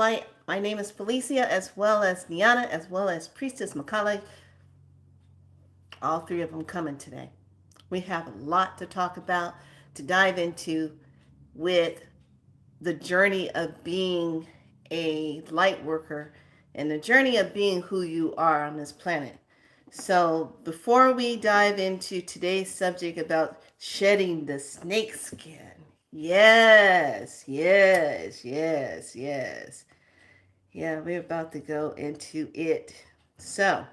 light. My name is Felicia, as well as Niana, as well as Priestess Macaulay. All three of them coming today. We have a lot to talk about, to dive into with the journey of being a light worker and the journey of being who you are on this planet. So, before we dive into today's subject about shedding the snake skin, yes. Yeah, we're about to go into it. So,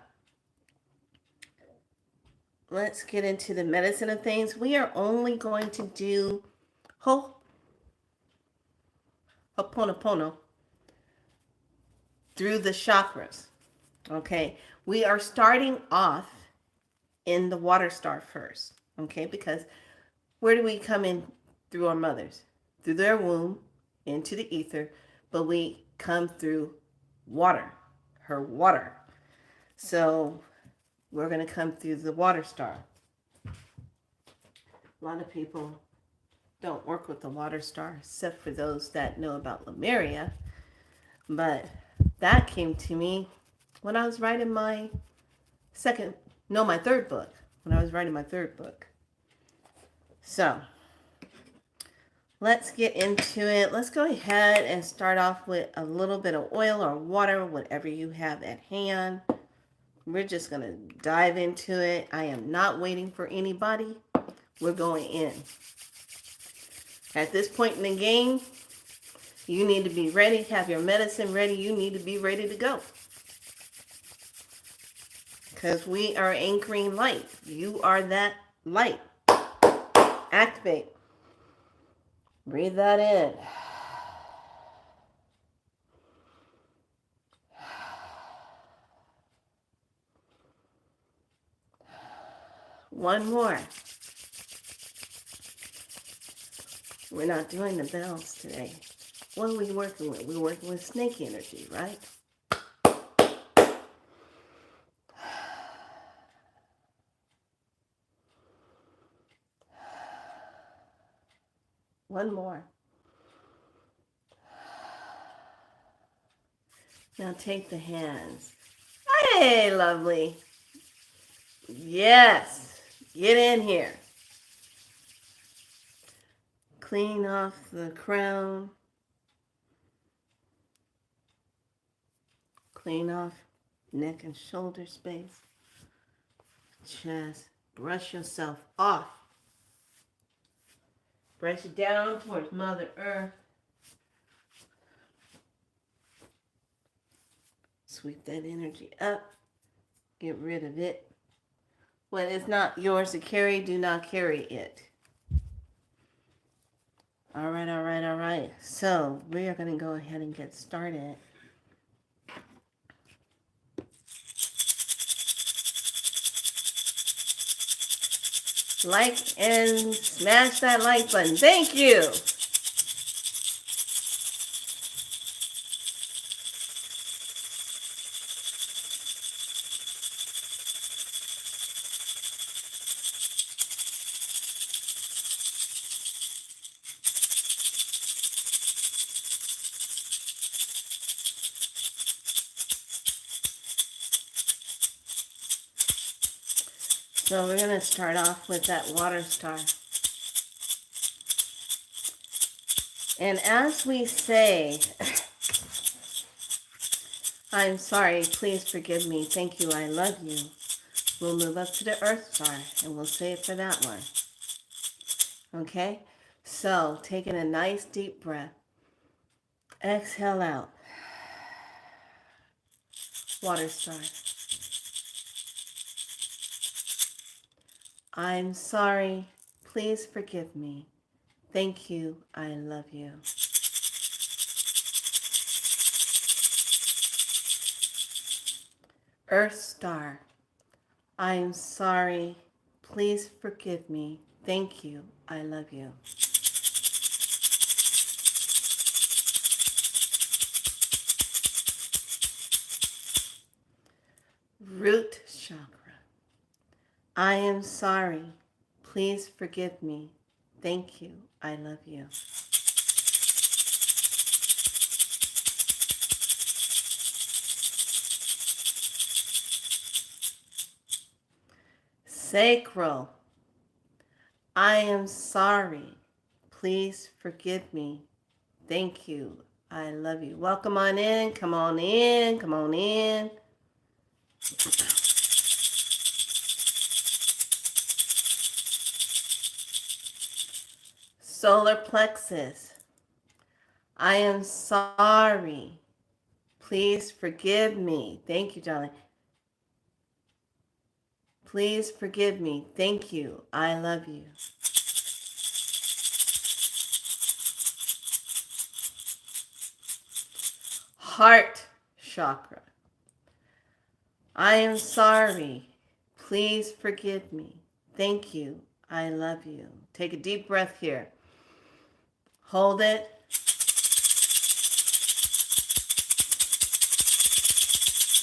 let's get into the medicine of things. We are only going to do Ho'oponopono through the chakras. Okay, we are starting off in the water star first. Okay, because where do we come in through our mothers? Through their womb, into the ether, but we come through water, her water. So we're going to come through the water star. A lot of people don't work with the water star, except for those that know about Lemuria. But that came to me when I was writing my third book. When I was writing my third book. So, let's get into it. Let's go ahead and start off with a little bit of oil or water, whatever you have at hand. We're just going to dive into it. I am not waiting for anybody. We're going in. At this point in the game, you need to be ready, have your medicine ready. You need to be ready to go. Because we are anchoring light. You are that light. Activate. Breathe that in. One more. We're not doing the bells today. What are we working with? We're working with snake energy, right? One more. Now take the hands. Hey, lovely. Yes. Get in here. Clean off the crown. Clean off neck and shoulder space. Chest. Brush yourself off. Brush it down towards Mother Earth. Sweep that energy up. Get rid of it. What is not yours to carry, do not carry it. All right. So we are going to go ahead and get started. Like and smash that like button. Thank you. So we're going to start off with that water star. And as we say, I'm sorry, please forgive me, thank you, I love you, we'll move up to the earth star and we'll say it for that one. Okay? So taking a nice deep breath. Exhale out. Water star. I'm sorry. Please forgive me. Thank you. I love you. Earth star. I'm sorry. Please forgive me. Thank you. I love you. Root chakra. I am sorry. Please forgive me. Thank you. I love you. Sacral. I am sorry. Please forgive me. Thank you. I love you. Welcome on in. Come on in. Come on in. Solar plexus. I am sorry. Please forgive me. Thank you, darling. Please forgive me. Thank you. I love you. Heart chakra. I am sorry. Please forgive me. Thank you. I love you. Take a deep breath here. Hold it.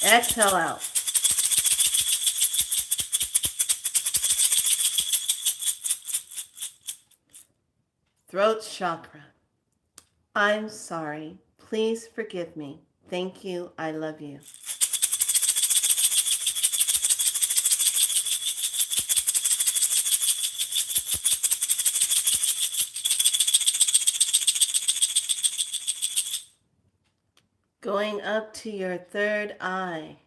Exhale out. Throat chakra. I'm sorry. Please forgive me. Thank you. I love you. Going up to your third eye.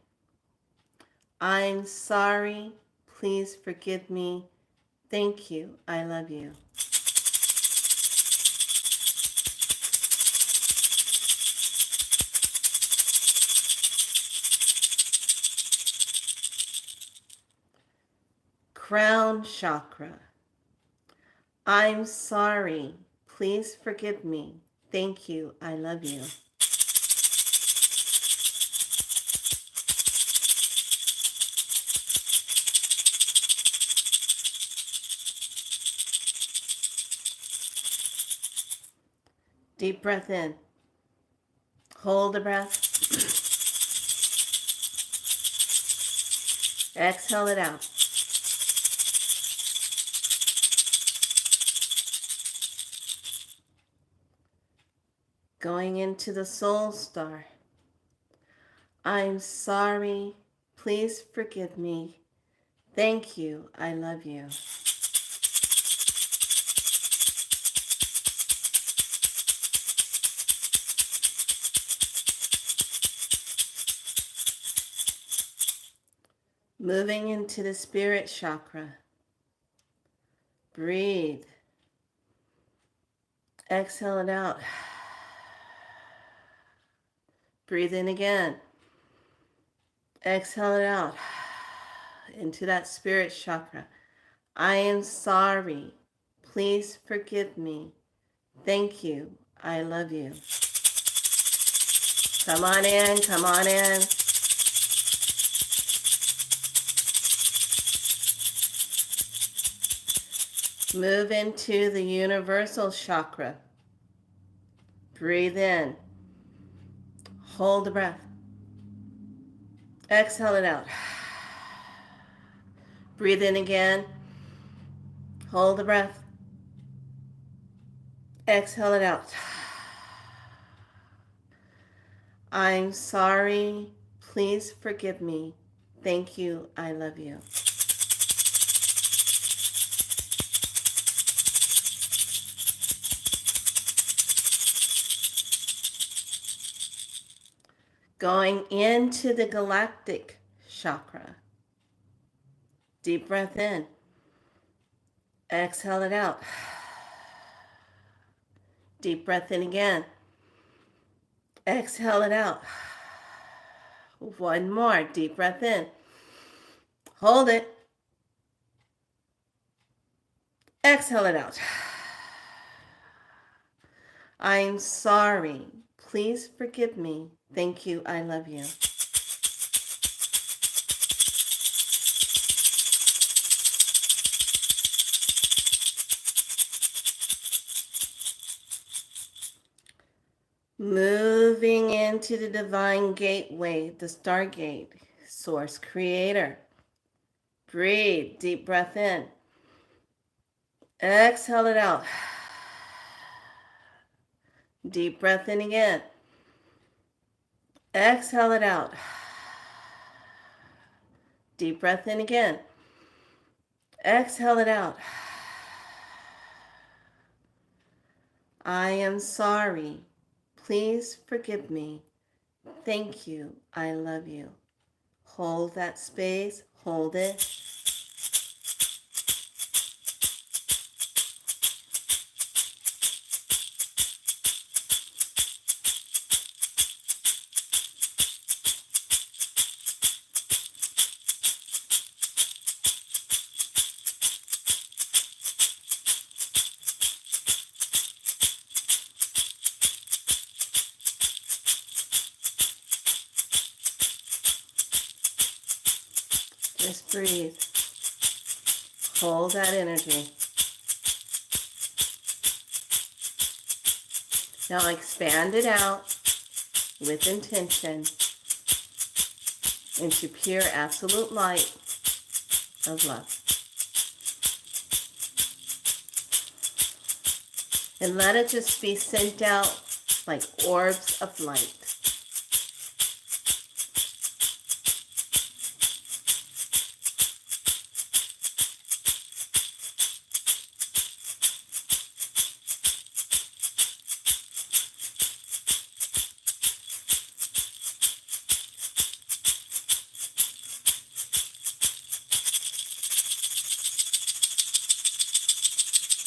I'm sorry. Please forgive me. Thank you. I love you. Crown chakra. I'm sorry. Please forgive me. Thank you. I love you. Deep breath in. Hold the breath. Exhale it out. Going into the soul star. I'm sorry. Please forgive me. Thank you. I love you. Moving into the spirit chakra. Breathe. Exhale it out. Breathe in again. Exhale it out. Into that spirit chakra. I am sorry. Please forgive me. Thank you. I love you. Come on in. Come on in. Move into the universal chakra. Breathe in. Hold the breath. Exhale it out. Breathe in again. Hold the breath. Exhale it out. I'm sorry. Please forgive me. Thank you. I love you. Going into the galactic chakra. Deep breath in. Exhale it out. Deep breath in again. Exhale it out. One more. Deep breath in. Hold it. Exhale it out. I'm sorry. Please forgive me. Thank you. I love you. Moving into the divine gateway, the stargate, source creator. Breathe, deep breath in. Exhale it out. Deep breath in again. Exhale it out. Deep breath in again. Exhale it out. I am sorry. Please forgive me. Thank you. I love you. Hold that space. Hold it. Just breathe. Hold that energy. Now expand it out with intention into pure absolute light of love. And let it just be sent out like orbs of light.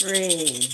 Breathe.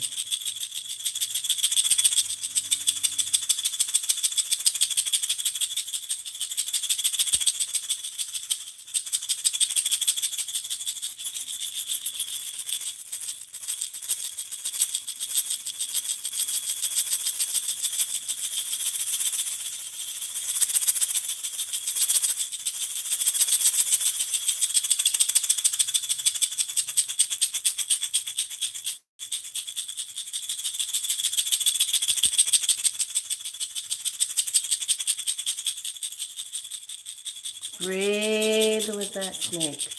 Breathe with that snake.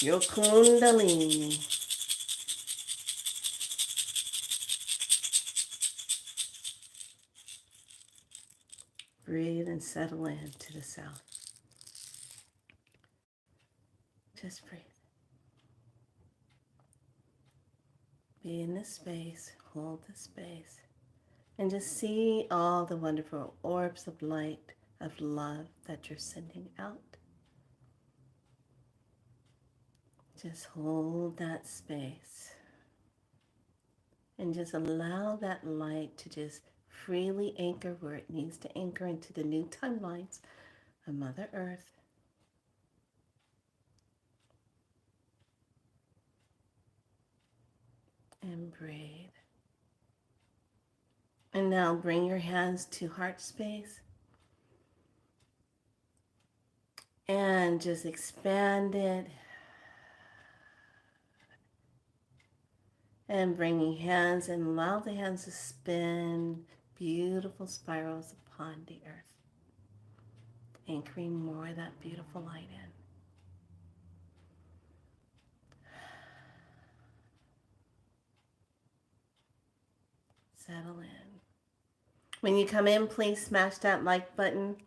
Your kundalini. Breathe and settle in to the south. Just breathe. Be in this space. Hold the space. And just see all the wonderful orbs of light, of love that you're sending out. Just hold that space. And just allow that light to just freely anchor where it needs to anchor into the new timelines of Mother Earth. And breathe. And now bring your hands to heart space. And just expand it. And bringing hands and allow the hands to spin beautiful spirals upon the earth. Anchoring more of that beautiful light in. Settle in. When you come in, please smash that like button.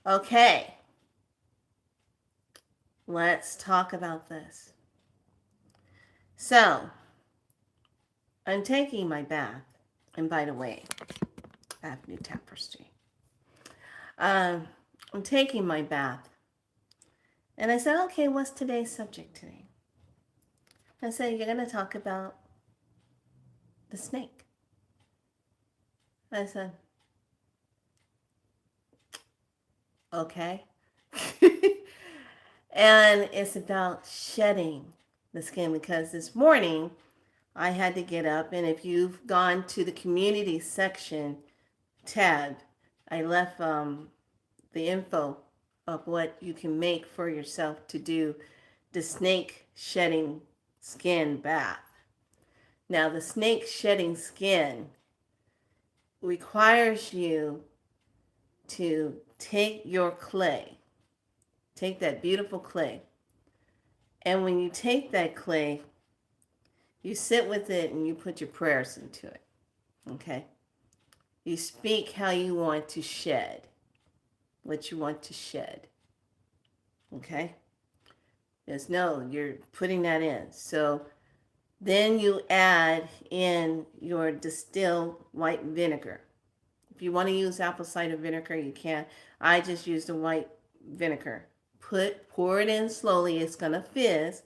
Okay. Let's talk about this. So, I'm taking my bath. And by the way, I have new tapestry. I'm taking my bath. And I said, okay, what's today's subject today? I said, you're going to talk about the snake. I said, okay. And it's about shedding the skin because this morning I had to get up, and if you've gone to the community section tab, I left the info of what you can make for yourself to do the snake shedding skin bath. Now, the snake shedding skin requires you to take your clay, take that beautiful clay, and when you take that clay, you sit with it and you put your prayers into it, okay? You speak how you want to shed, what you want to shed. Okay? Just know you're putting that in. So then you add in your distilled white vinegar. If you want to use apple cider vinegar, you can. I just use the white vinegar. Pour it in slowly. It's gonna fizz.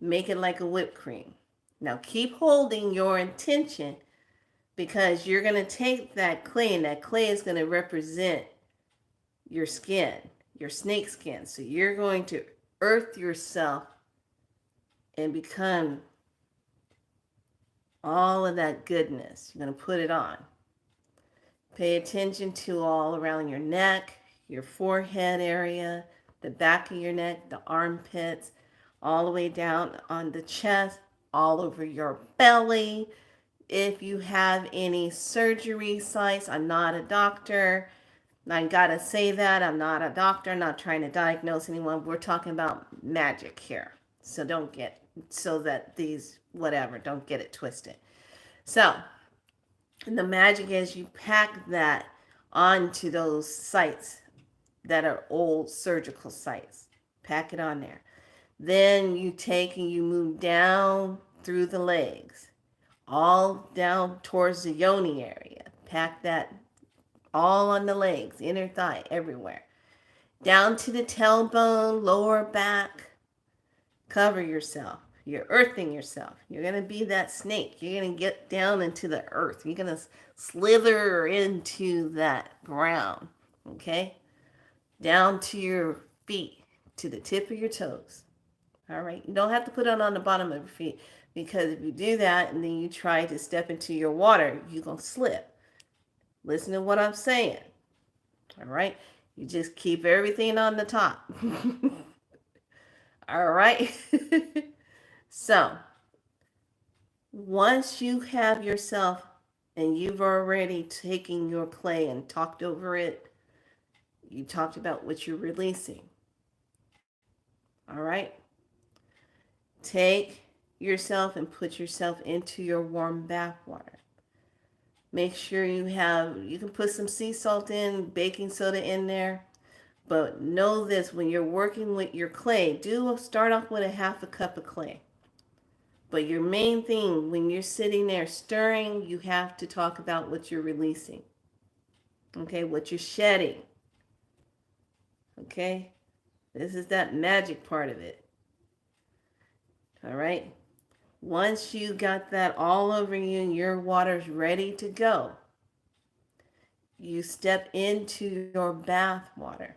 Make it like a whipped cream. Now keep holding your intention because you're gonna take that clay, and that clay is gonna represent your skin, your snake skin. So you're going to earth yourself and become all of that goodness. You're going to put it on. Pay attention to all around your neck, your forehead area, the back of your neck, the armpits, all the way down on the chest, all over your belly. If you have any surgery sites, I'm not a doctor. I gotta say that I'm not a doctor, I'm not trying to diagnose anyone. We're talking about magic here. So don't get, so that these, whatever, don't get it twisted. So, the magic is you pack that onto those sites that are old surgical sites. Pack it on there. Then you take and you move down through the legs, all down towards the yoni area. Pack that all on the legs, inner thigh, everywhere. Down to the tailbone, lower back. Cover yourself. You're earthing yourself. You're going to be that snake. You're going to get down into the earth. You're going to slither into that ground. Okay? Down to your feet, to the tip of your toes. All right? You don't have to put it on the bottom of your feet because if you do that and then you try to step into your water, you're going to slip. Listen to what I'm saying. All right? You just keep everything on the top. All right? So, once you have yourself and you've already taken your clay and talked over it, you talked about what you're releasing. All right? Take yourself and put yourself into your warm bath water. Make sure you can put some sea salt in, baking soda in there. But know this, when you're working with your clay, do start off with a half a cup of clay. But your main thing, when you're sitting there stirring, you have to talk about what you're releasing. Okay, what you're shedding. Okay, this is that magic part of it. All right. Once you got that all over you and your water's ready to go, you step into your bath water.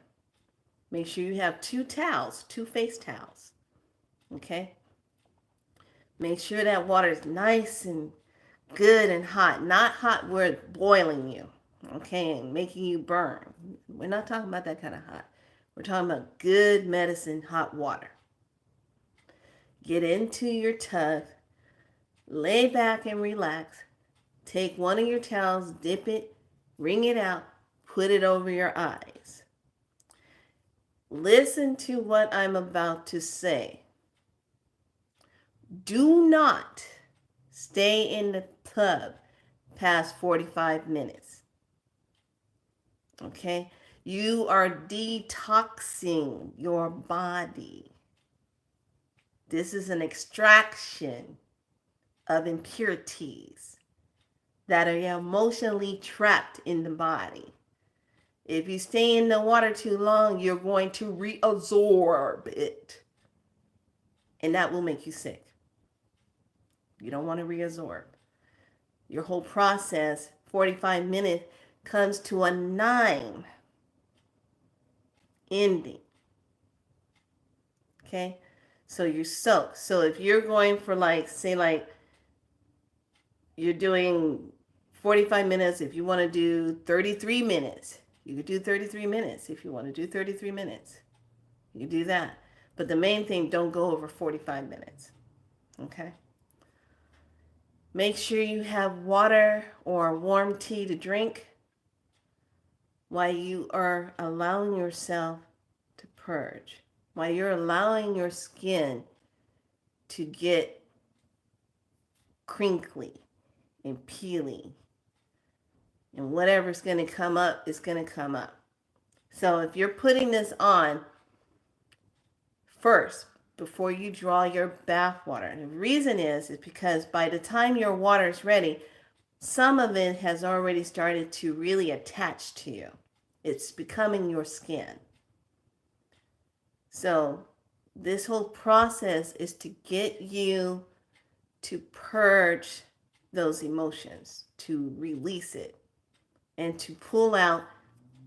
Make sure you have 2 towels, 2 face towels. Okay. Make sure that water is nice and good and hot. Not hot where it's boiling you, okay, and making you burn. We're not talking about that kind of hot. We're talking about good medicine, hot water. Get into your tub, lay back and relax. Take one of your towels, dip it, wring it out, put it over your eyes. Listen to what I'm about to say. Do not stay in the tub past 45 minutes. Okay? You are detoxing your body. This is an extraction of impurities that are emotionally trapped in the body. If you stay in the water too long, you're going to reabsorb it. And that will make you sick. You don't want to reabsorb. Your whole process, 45 minutes, comes to a 9 ending. Okay? So you soak. So if you're going for you're doing 45 minutes, if you want to do 33 minutes, you could do 33 minutes. If you want to do 33 minutes, you can do that. But the main thing, don't go over 45 minutes. Okay? Make sure you have water or warm tea to drink while you are allowing yourself to purge, while you're allowing your skin to get crinkly and peely. And whatever's going to come up is going to come up. So if you're putting this on, first before you draw your bath water. And the reason is because by the time your water is ready, some of it has already started to really attach to you. It's becoming your skin. So this whole process is to get you to purge those emotions, to release it, and to pull out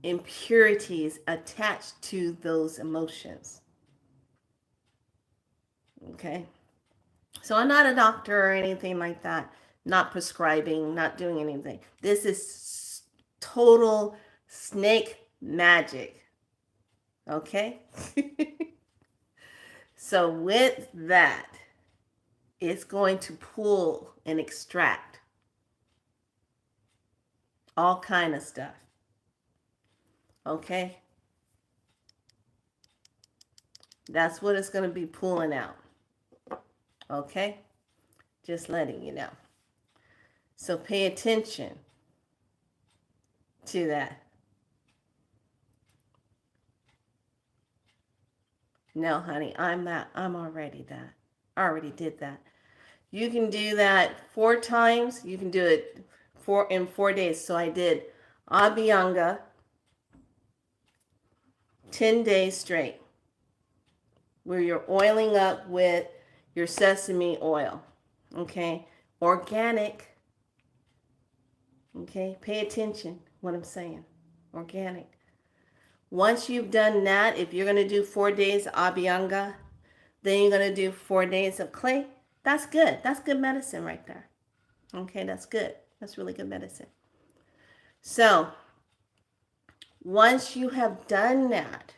impurities attached to those emotions. Okay? So I'm not a doctor or anything like that, not prescribing, not doing anything. This is total snake magic. Okay? So with that, it's going to pull and extract all kind of stuff. Okay? That's what it's going to be pulling out. Okay? Just letting you know. So pay attention to that. No, honey, I'm already that. I already did that. You can do that 4 times. You can do it in 4 days. So I did Abhyanga 10 days straight, where you're oiling up with your sesame oil. Okay? Organic. Okay? Pay attention what I'm saying. Organic. Once you've done that, if you're going to do 4 days Abhyanga, then you're going to do 4 days of clay. That's good. That's good medicine right there. Okay, that's good. That's really good medicine. So, once you have done that,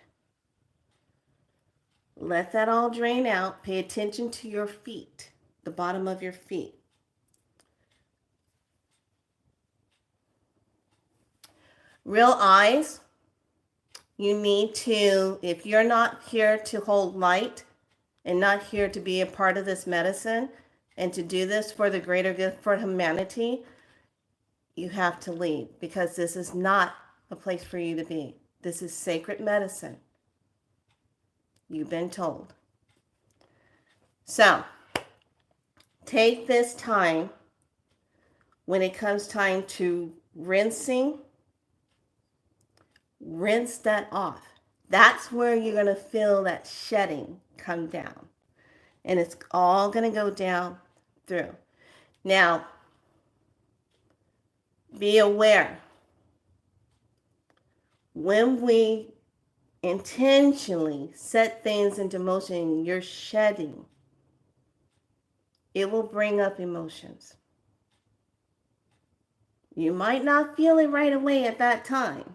let that all drain out. Pay attention to your feet, the bottom of your feet. Real eyes, you need to, if you're not here to hold light and not here to be a part of this medicine and to do this for the greater good for humanity, you have to leave, because this is not a place for you to be. This is sacred medicine. You've been told. So, take this time when it comes time to rinsing, rinse that off. That's where you're going to feel that shedding come down. And it's all going to go down through. Now, be aware. When we intentionally set things into motion, you're shedding, it will bring up emotions. You might not feel it right away at that time,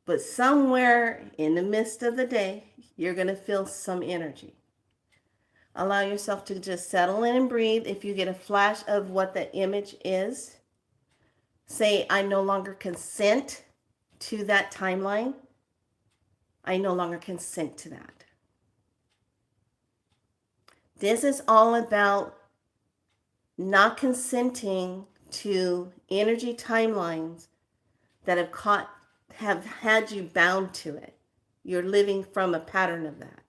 but somewhere in the midst of the day, you're going to feel some energy. Allow yourself to just settle in and breathe. If you get a flash of what the image is, say, I no longer consent to that timeline. I no longer consent to that. This is all about not consenting to energy timelines that have had you bound to it. You're living from a pattern of that.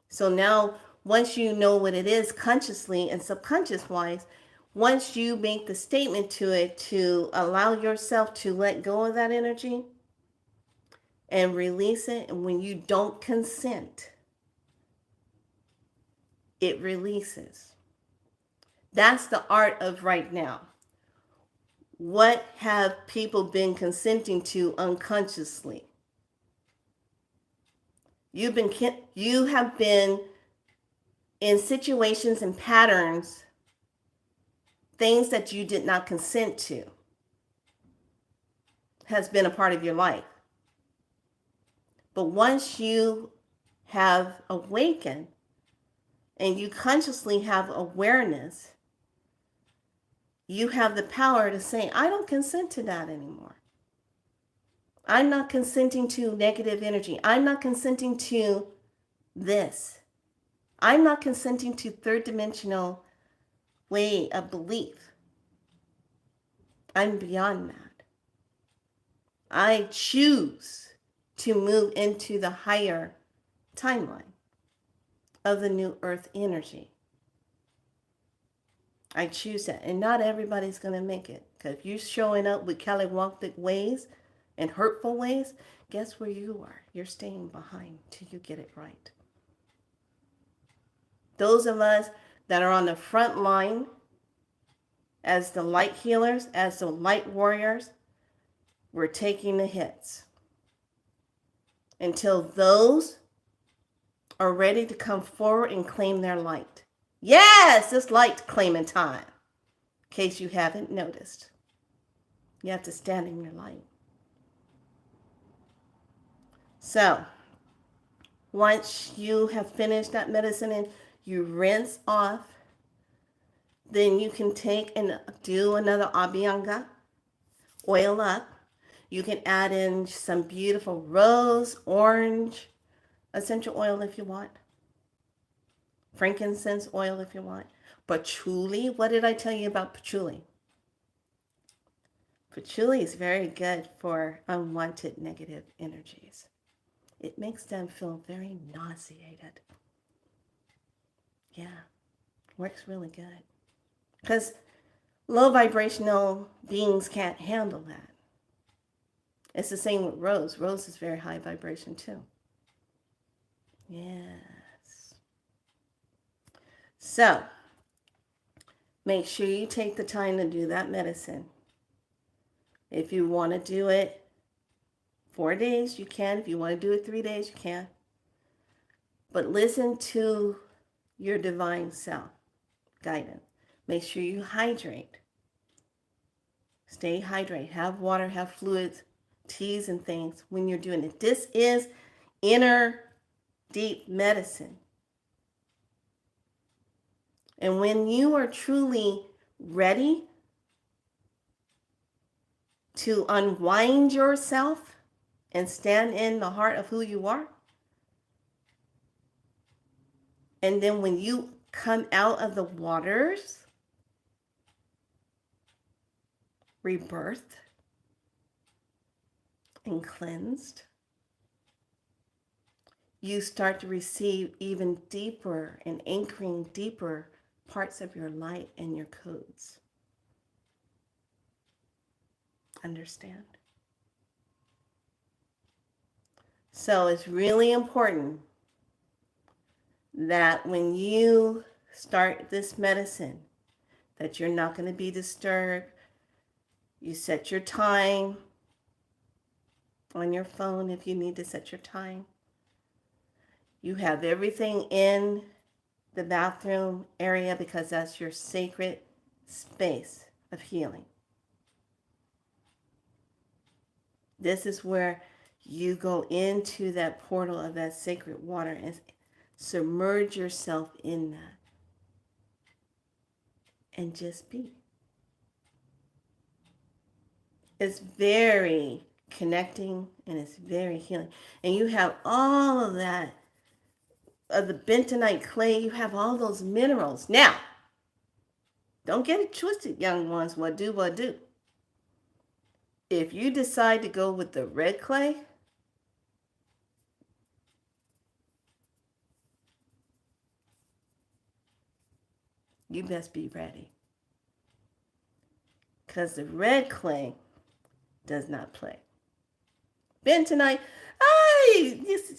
So now, once you know what it is consciously and subconscious wise, once you make the statement to it to allow yourself to let go of that energy and release it, and when you don't consent, it releases. That's the art of right now. What have people been consenting to unconsciously? You have been in situations and patterns, things that you did not consent to, has been a part of your life. But once you have awakened and you consciously have awareness, you have the power to say, I don't consent to that anymore. I'm not consenting to negative energy. I'm not consenting to this. I'm not consenting to third dimensional way of belief. I'm beyond that. I choose to move into the higher timeline of the new earth energy. I choose that. And not everybody's going to make it. Because if you're showing up with Caliwantic ways and hurtful ways, guess where you are? You're staying behind till you get it right. Those of us that are on the front line as the light healers, as the light warriors, we're taking the hits. Until those are ready to come forward and claim their light. Yes, it's light claiming time. In case you haven't noticed. You have to stand in your light. So, once you have finished that medicine and you rinse off, then you can take and do another abhyanga, oil up. You can add in some beautiful rose, orange, essential oil if you want. Frankincense oil if you want. Patchouli, what did I tell you about patchouli? Patchouli is very good for unwanted negative energies. It makes them feel very nauseated. Yeah, works really good. Because low vibrational beings can't handle that. It's the same with rose. Rose is very high vibration too. Yes. So, make sure you take the time to do that medicine. If you want to do it 4 days, you can. If you want to do it 3 days, you can. But listen to your divine self guidance. Make sure you hydrate. Stay hydrated. Have water, have fluids, teas and things when you're doing it. This is inner deep medicine. And when you are truly ready to unwind yourself and stand in the heart of who you are, and then when you come out of the waters, rebirthed and cleansed, you start to receive even deeper and anchoring deeper parts of your light and your codes. Understand? So it's really important that when you start this medicine, that you're not going to be disturbed. You set your time on your phone if you need to set your time. You have everything in the bathroom area because that's your sacred space of healing. This is where you go into that portal of that sacred water and submerge yourself in that. And just be. It's very connecting and it's very healing. And you have all of that, of the bentonite clay, you have all those minerals. Now, don't get it twisted, young ones. What do? If you decide to go with the red clay, you best be ready. Because the red clay does not play. Bentonite,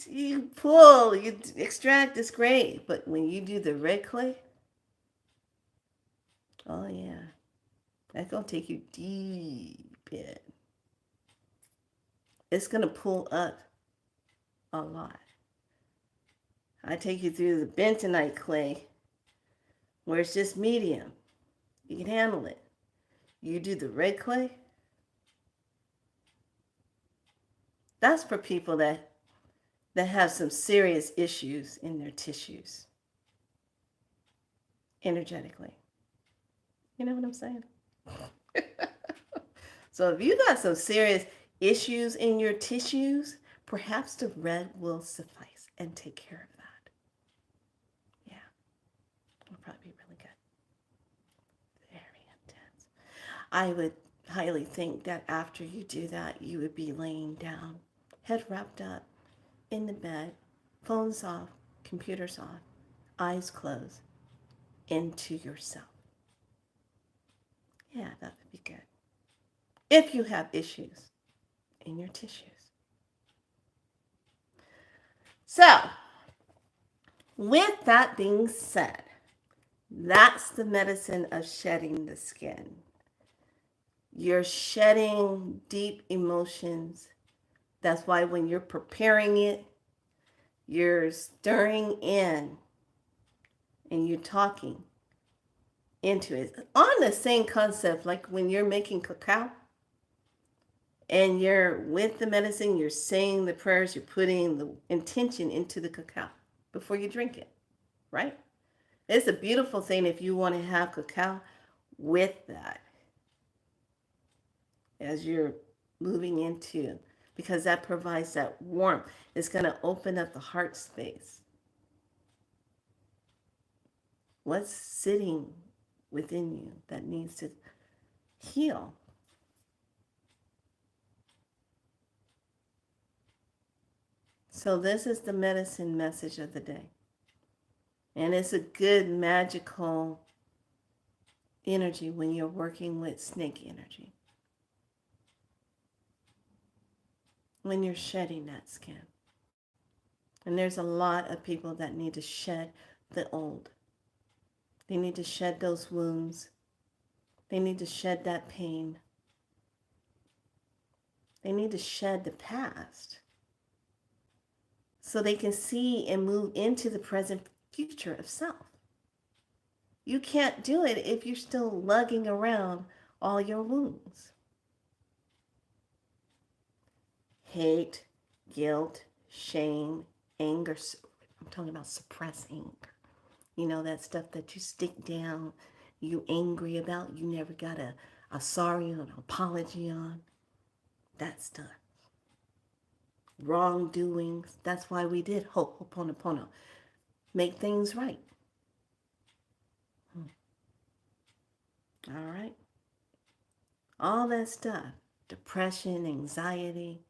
you pull, you extract, it's great. But when you do the red clay, oh yeah, that's going to take you deep in. It's going to pull up a lot. I take you through the bentonite clay, where it's just medium. You can handle it. You do the red clay, that's for people that have some serious issues in their tissues, energetically. You know what I'm saying? So if you got some serious issues in your tissues, perhaps the red will suffice and take care of that. Yeah, it'll probably be really good. Very intense. I would highly think that after you do that, you would be laying down, head wrapped up in the bed phones off, computers off, eyes closed, into yourself. Yeah, that would be good. If you have issues in your tissues. So, with that being said, that's the medicine of shedding the skin. You're shedding deep emotions. That's why when you're preparing it, you're stirring in and you're talking into it. On the same concept, like when you're making cacao and you're with the medicine, you're saying the prayers, you're putting the intention into the cacao before you drink it, right? It's a beautiful thing if you want to have cacao with that as you're moving into, because that provides that warmth. It's going to open up the heart space. What's sitting within you that needs to heal? So this is the medicine message of the day. And it's a good magical energy when you're working with snake energy. When you're shedding that skin. And there's a lot of people that need to shed the old. They need to shed those wounds. They need to shed that pain. They need to shed the past so they can see and move into the present future of self. You can't do it if you're still lugging around all your wounds. Hate, guilt, shame, anger. I'm talking about suppressed anger. You know, that stuff that you stick down, you angry about, you never got a sorry or an apology on. That stuff. Wrongdoings. That's why we did Ho'oponopono. Make things right. All right. All that stuff. Depression, anxiety.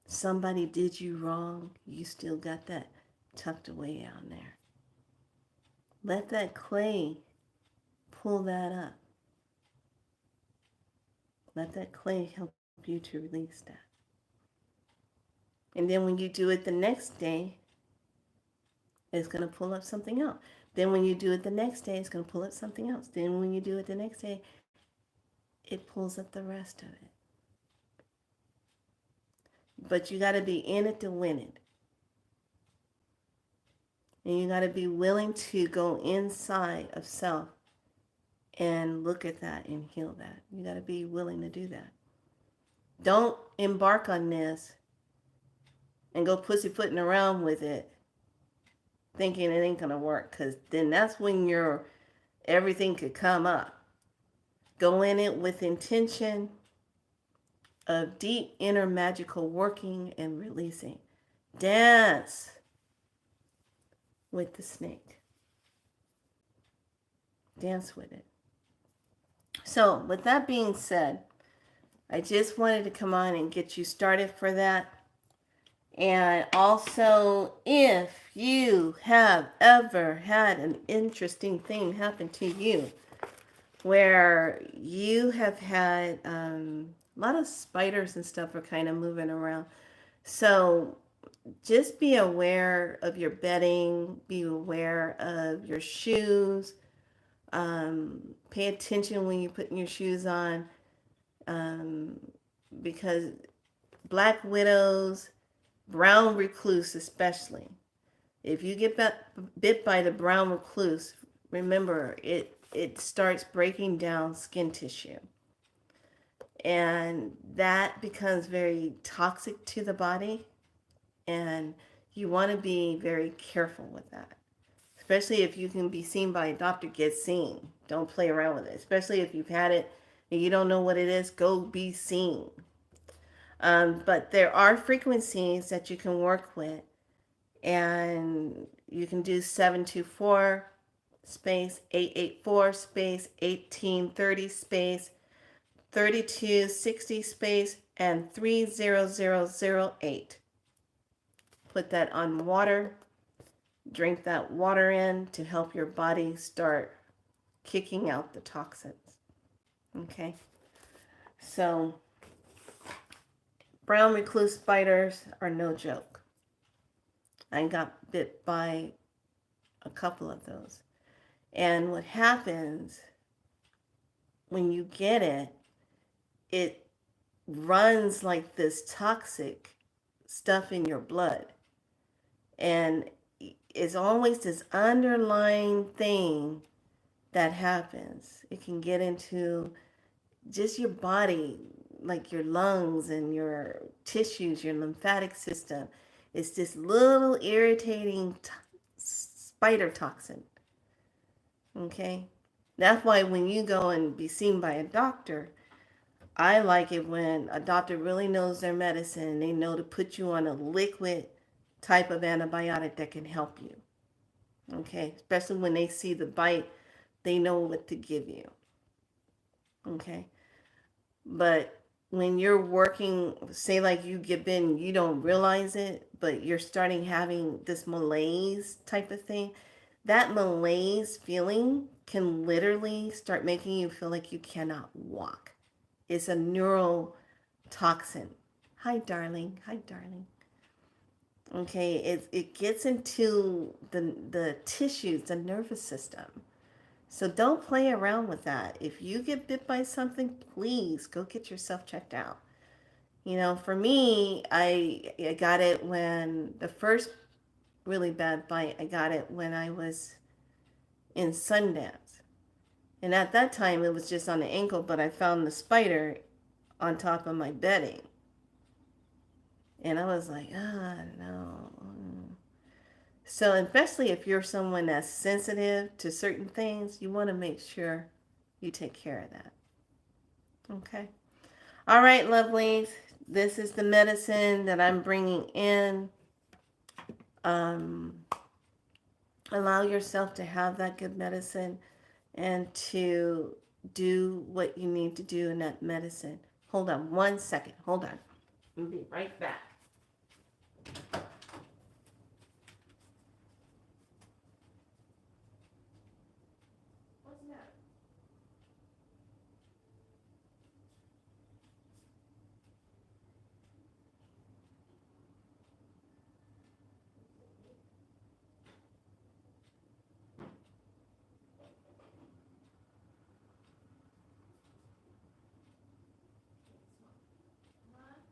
Somebody did you wrong. You still got that tucked away down there. Let that clay pull that up. Let that clay help you to release that. And then when you do it the next day, it's going to pull up something else. Then when you do it the next day, it's going to pull up something else. Then when you do it the next day, it pulls up the rest of it. But you got to be in it to win it. And you got to be willing to go inside of self and look at that and heal that. You got to be willing to do that. Don't embark on this and go pussyfooting around with it thinking it ain't going to work, because then that's when everything could come up. Go in it with intention of deep inner magical working and releasing. Dance with the snake. Dance with it. So, with that being said, I just wanted to come on and get you started for that. And also, if you have ever had an interesting thing happen to you, where you have had a lot of spiders and stuff are kind of moving around. So just be aware of your bedding, be aware of your shoes. Pay attention when you're putting your shoes on, because black widows, brown recluse especially, if you get bit by the brown recluse, remember it starts breaking down skin tissue. And that becomes very toxic to the body. And you want to be very careful with that. Especially if you can be seen by a doctor, get seen. Don't play around with it. Especially if you've had it and you don't know what it is, go be seen. But there are frequencies that you can work with. And you can do 724 space 884 space 1830 space 3260 space and 30008. put that on water, drink that water in to help your body start kicking out the toxins. Okay, so brown recluse spiders are no joke. I got bit by a couple of those. And what happens when you get it, it runs like this toxic stuff in your blood. And it's always this underlying thing that happens. It can get into just your body, like your lungs and your tissues, your lymphatic system. It's this little irritating spider toxin. Okay? That's why when you go and be seen by a doctor, I like it when a doctor really knows their medicine and they know to put you on a liquid type of antibiotic that can help you. Okay? Especially when they see the bite, they know what to give you. Okay? But when you're working, say like you get bitten, you don't realize it, but you're starting having this malaise type of thing, that malaise feeling can literally start making you feel like you cannot walk. It's a neurotoxin. Hi, darling. Hi, darling. Okay, it gets into the tissues, the nervous system. So don't play around with that. If you get bit by something, please go get yourself checked out. You know, for me, I got it when the first really bad bite, I got it when I was in Sundance. And at that time, it was just on the ankle, but I found the spider on top of my bedding. And I was like, no. So especially if you're someone that's sensitive to certain things, you want to make sure you take care of that. Okay. All right, lovelies. This is the medicine that I'm bringing in. Allow yourself to have that good medicine and to do what you need to do in that medicine. Hold on 1 second. Hold on. I'll be right back.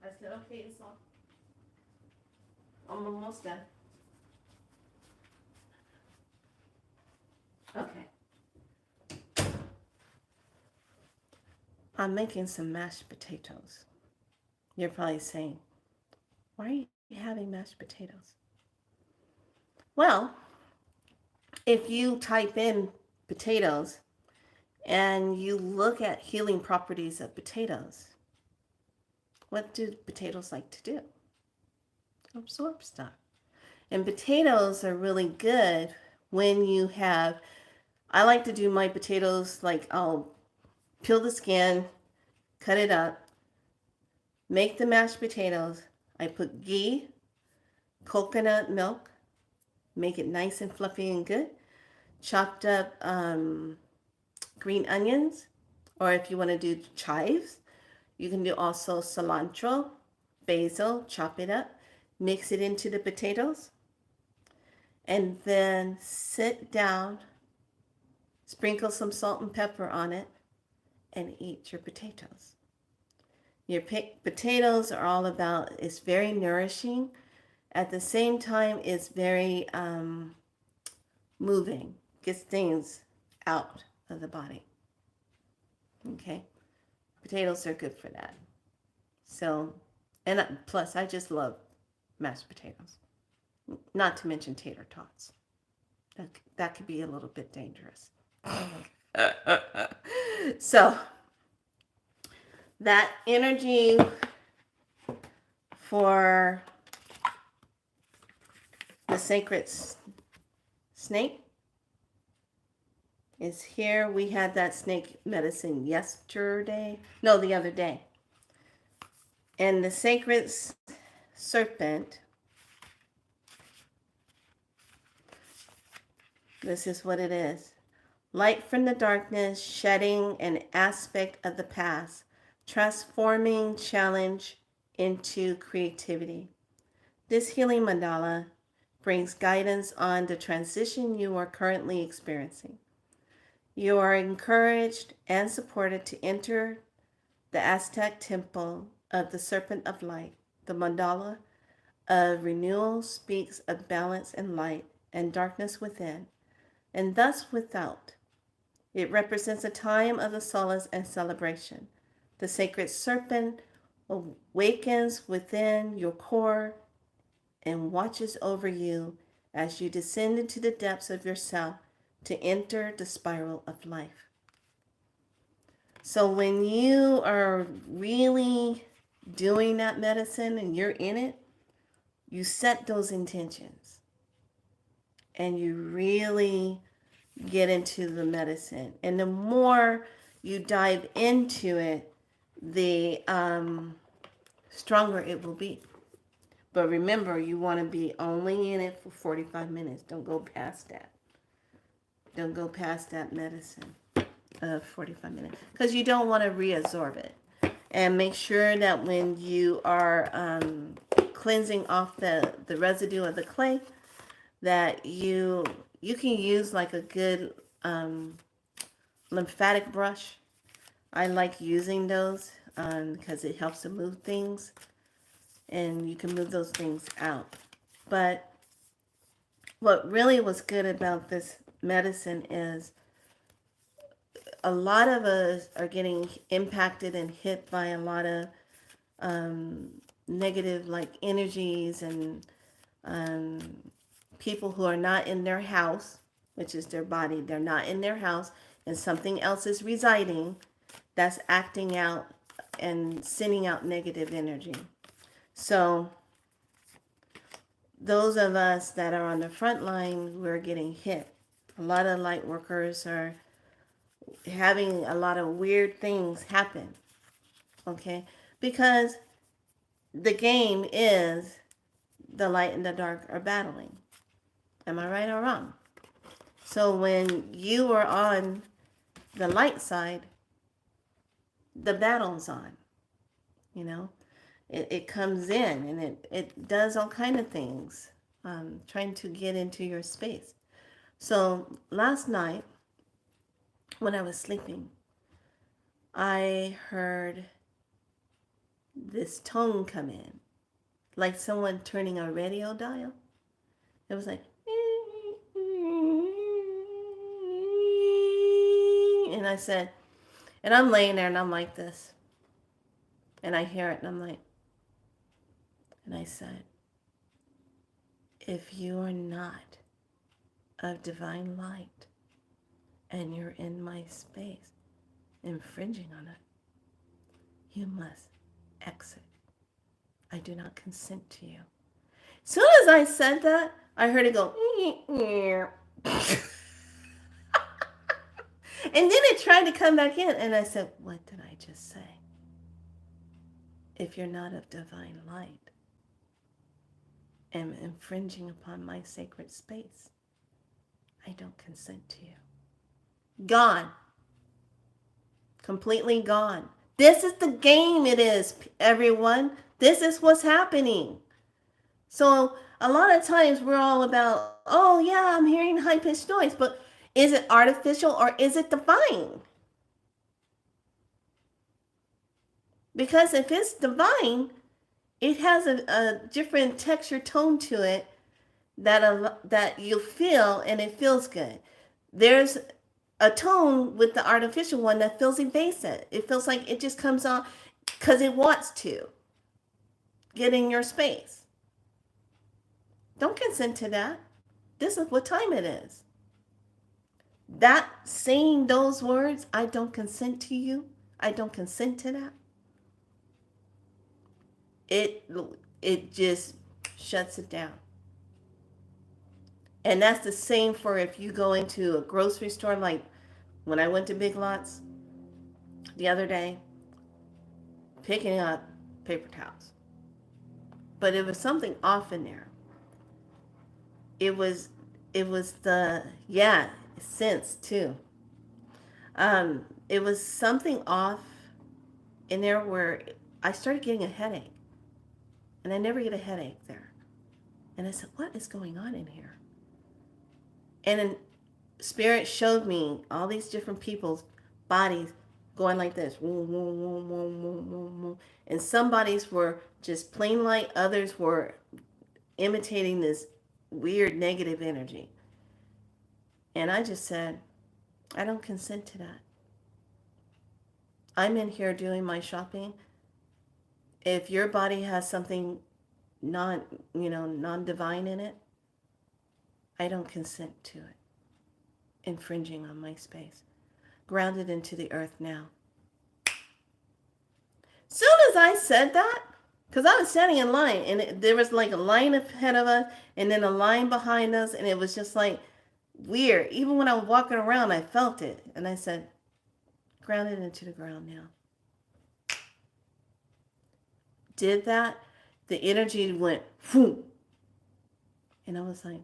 I said, okay, it's on. I'm almost done. Okay. I'm making some mashed potatoes. You're probably saying, why are you having mashed potatoes? Well, if you type in potatoes and you look at healing properties of potatoes, what do potatoes like to do? Absorb stuff. And potatoes are really good when you have, I like to do my potatoes like I'll peel the skin, cut it up, make the mashed potatoes. I put ghee, coconut milk, make it nice and fluffy and good. Chopped up green onions, or if you want to do chives, you can do also cilantro, basil, chop it up, mix it into the potatoes, and then sit down, sprinkle some salt and pepper on it, and eat your potatoes. Your potatoes are all about, it's very nourishing. At the same time, it's very moving, gets things out of the body. Okay? Potatoes are good for that. So, and plus, I just love mashed potatoes. Not to mention tater tots. That could be a little bit dangerous. So, that energy for the sacred snake is here. We had that snake medicine yesterday. No, the other day. And the sacred serpent This is what it is. Light from the darkness, shedding an aspect of the past, transforming challenge into creativity. This healing mandala brings guidance on the transition you are currently experiencing. You are encouraged and supported to enter the Aztec temple of the Serpent of Light. The mandala of renewal speaks of balance and light and darkness within, and thus without. It represents a time of the solace and celebration. The sacred serpent awakens within your core and watches over you as you descend into the depths of yourself to enter the spiral of life. So when you are really doing that medicine and you're in it, you set those intentions and you really get into the medicine. And the more you dive into it, the stronger it will be. But remember, you want to be only in it for 45 minutes. Don't go past that. Don't go past that medicine of 45 minutes because you don't want to reabsorb it. And make sure that when you are cleansing off the residue of the clay, that you can use like a good lymphatic brush. I like using those because it helps to move things, and you can move those things out. But what really was good about this medicine is a lot of us are getting impacted and hit by a lot of negative like energies and people who are not in their house, which is their body. They're not in their house and something else is residing that's acting out and sending out negative energy. So those of us that are on the front line, we're getting hit. A lot of light workers are having a lot of weird things happen. Okay? Because the game is the light and the dark are battling. Am I right or wrong? So when you are on the light side, the battle's on. You know, it comes in and it does all kind of things, trying to get into your space. So last night, when I was sleeping, I heard this tone come in, like someone turning a radio dial. It was like, and I said, and I'm laying there and I'm like this, and I hear it and I'm like, and I said, if you are not of divine light and you're in my space, infringing on it, you must exit. I do not consent to you. As soon as I said that, I heard it go, and then it tried to come back in, and I said, what did I just say? If you're not of divine light and infringing upon my sacred space, I don't consent to you. Gone. Completely gone. This is the game it is, everyone. This is what's happening. So a lot of times we're all about, oh yeah, I'm hearing high-pitched noise, but is it artificial or is it divine? Because if it's divine, it has a different texture tone to it that you feel, and it feels good. There's a tone with the artificial one that feels evasive. It feels like it just comes on because it wants to get in your space. Don't consent to that. This is what time it is. That saying those words, I don't consent to you, I don't consent to that, it just shuts it down. And that's the same for if you go into a grocery store, like when I went to Big Lots the other day, picking up paper towels. But it was something off in there. It was it was sense too. It was something off in there where I started getting a headache, and I never get a headache there. And I said, "What is going on in here?" And then Spirit showed me all these different people's bodies going like this, and some bodies were just plain light, others were imitating this weird negative energy. And I just said, I don't consent to that. I'm in here doing my shopping. If your body has something non, non-divine in it, I don't consent to it infringing on my space. Grounded into the earth now. Soon as I said that, because I was standing in line, and there was like a line ahead of us, and then a line behind us, and it was just like weird. Even when I was walking around, I felt it, and I said, grounded into the ground now. Did that, the energy went, whoom, and I was like,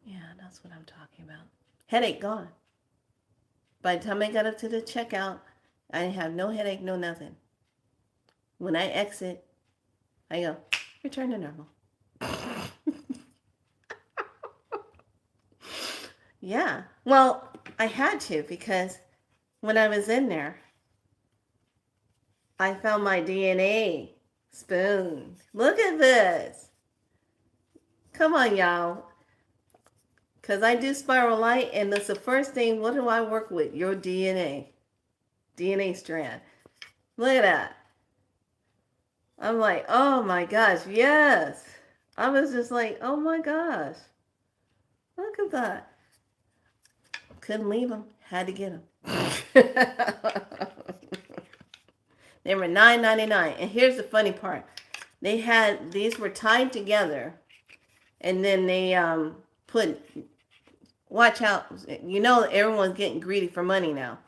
yeah, that's what I'm talking about. Headache gone. By the time I got up to the checkout, I didn't have no headache, no nothing. When I exit, I go, return to normal. Yeah. Well, I had to, because when I was in there, I found my DNA spoon. Look at this. Come on, y'all. Because I do spiral light, and that's the first thing. What do I work with? Your DNA. DNA strand. Look at that. I'm like, oh my gosh, yes. I was just like, oh my gosh. Look at that. Couldn't leave them. Had to get them. They were $9.99. And here's the funny part. These were tied together. And then they put, watch out. You know everyone's getting greedy for money now.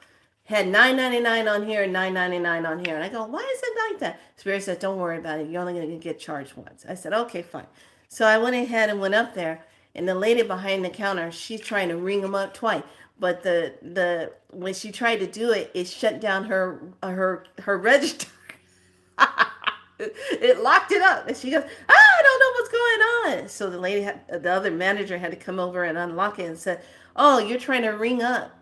Had $9.99 on here and $9.99 on here. And I go, why is it like that? Spirit said, don't worry about it. You're only going to get charged once. I said, okay, fine. So I went ahead and went up there. And the lady behind the counter, she's trying to ring them up twice. But the when she tried to do it, it shut down her register. It locked it up, and she goes, I don't know what's going on. So the other manager had to come over and unlock it and said, oh, you're trying to ring up.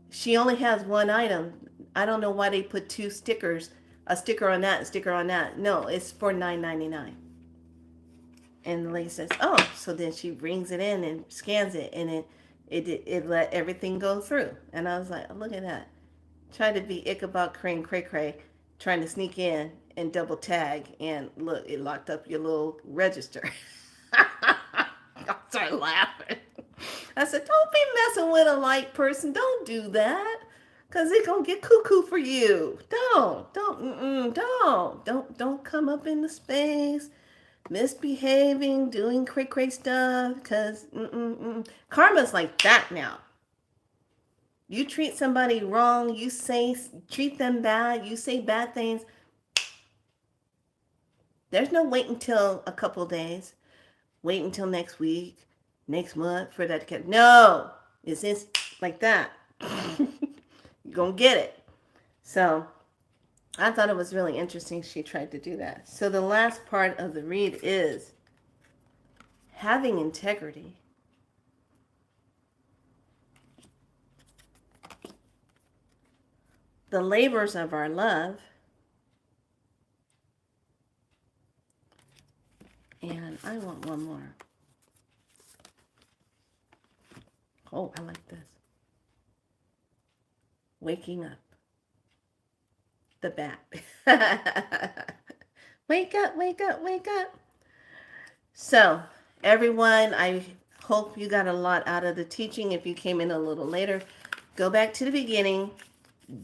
She only has one item. I don't know why they put two stickers, a sticker on that, a sticker on that. No, it's for $9.99. And the lady says, oh, so then she rings it in and scans it, and it let everything go through. And I was like, oh, look at that. Try to be Ichabod Crane Cray Cray, trying to sneak in and double tag, and look, it locked up your little register. I started laughing. I said, don't be messing with a light person. Don't do that, because it's going to get cuckoo for you. Don't come up in the space misbehaving, doing cray stuff, because karma's like that now. You treat somebody wrong, treat them bad, you say bad things. There's no wait until a couple days. Wait until next week, next month for that to get. No, it's just like that. You're going to get it. So I thought it was really interesting she tried to do that. So the last part of the read is having integrity. The labors of our love. And I want one more. Oh, I like this. Waking up. The bat. Wake up, wake up, wake up. So, everyone, I hope you got a lot out of the teaching. If you came in a little later, go back to the beginning.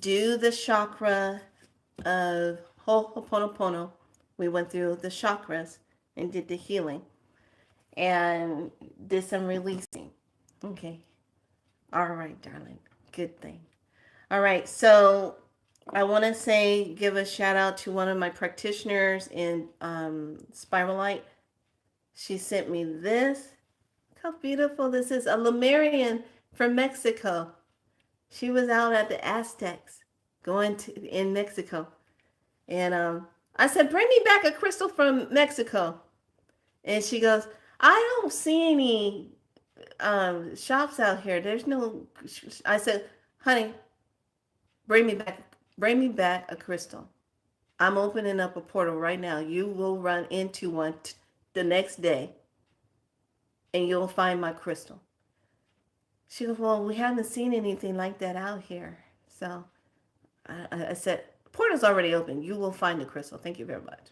Do the chakra of Ho'oponopono. We went through the chakras and did the healing. And did some releasing. Okay. All right, darling. Good thing. All right, so I want to give a shout out to one of my practitioners in Spiral Light. She sent me this. Look how beautiful this is. A Lemurian from Mexico. She was out at the Aztecs in Mexico. And I said, bring me back a crystal from Mexico. And she goes, I don't see any shops out here. There's no. I said, honey, bring me back a crystal. I'm opening up a portal right now. You will run into one the next day, and you'll find my crystal. She goes, well, we haven't seen anything like that out here. So I said, portal's already open. You will find the crystal. Thank you very much.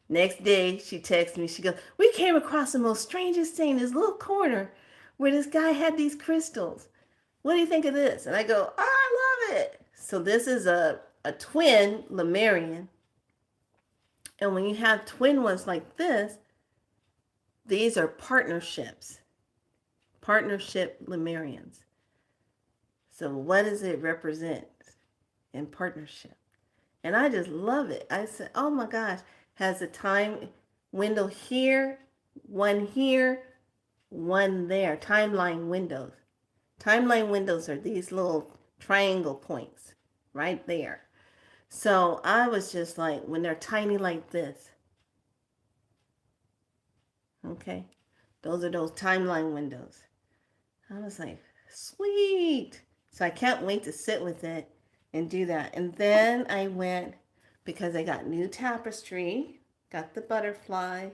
Next day, she texts me. She goes, we came across the most strangest thing, this little corner where this guy had these crystals. What do you think of this? And I go, oh, I love it. So this is a twin Lemurian. And when you have twin ones like this, these are partnership Lemurians. So what does it represent in partnership? And I just love it. I said, oh my gosh, has a time window here, one there. Timeline windows. Timeline windows are these little triangle points right there. So I was just like, when they're tiny like this, okay, those are those timeline windows. I was like, sweet. So I can't wait to sit with it and do that. And then I went, because I got new tapestry, got the butterfly.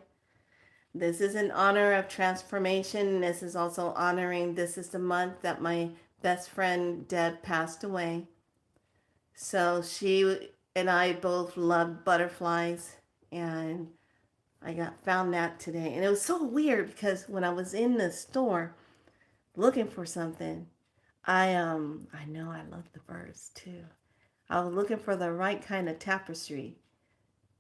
This is in honor of transformation. This is also honoring, this is the month that my best friend Deb passed away. So she and I both loved butterflies, and I found that today. And it was so weird because when I was in the store looking for something, I know I love the birds too. I was looking for the right kind of tapestry,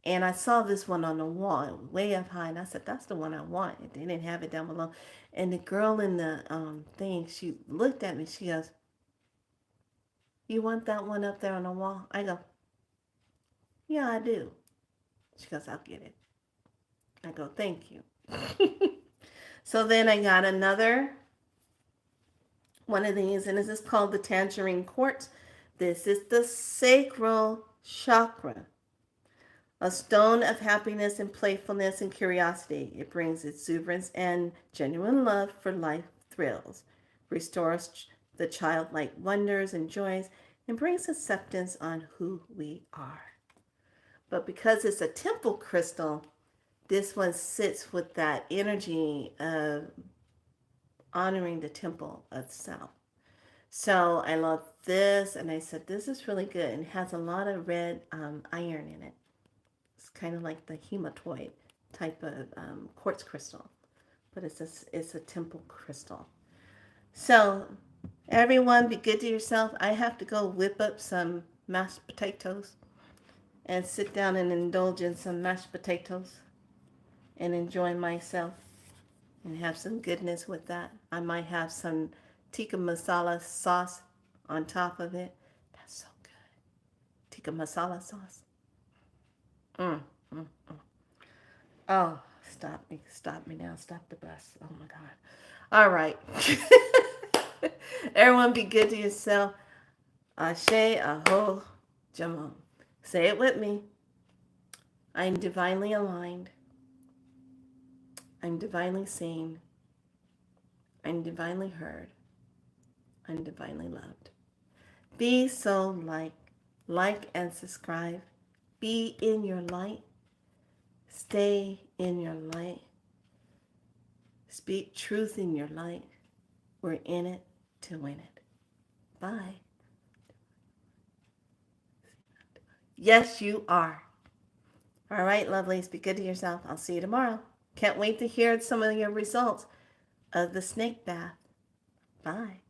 and I saw this one on the wall way up high, and I said, that's the one I want. They didn't have it down below. And the girl in the thing, she looked at me. She goes, you want that one up there on the wall? I go, yeah, I do. She goes, I'll get it. I go, thank you. So then I got another one of these, and this is called the Tangerine Quartz. This is the sacral chakra, a stone of happiness and playfulness and curiosity. It brings exuberance and genuine love for life thrills, restores the childlike wonders and joys, and brings acceptance on who we are. But because it's a temple crystal, this one sits with that energy of honoring the temple itself. So I love this, and I said, this is really good. And it has a lot of red iron in it. It's kind of like the hematoid type of quartz crystal, but it's a temple crystal. So everyone, be good to yourself. I have to go whip up some mashed potatoes and sit down and indulge in some mashed potatoes and enjoy myself and have some goodness with that. I might have some tikka masala sauce on top of it. That's so good. Tikka masala sauce. Oh, stop me now. Stop the bus. Oh my God. All right. Everyone be good to yourself. Ashe, aho, jamon. Say it with me. I'm divinely aligned. I'm divinely seen. I'm divinely heard. I'm divinely loved. Be so like and subscribe. Be in your light. Stay in your light. Speak truth in your light. We're in it to win it. Bye. Yes, you are. All right, lovelies, be good to yourself. I'll see you tomorrow. Can't wait to hear some of your results of the snake bath. Bye.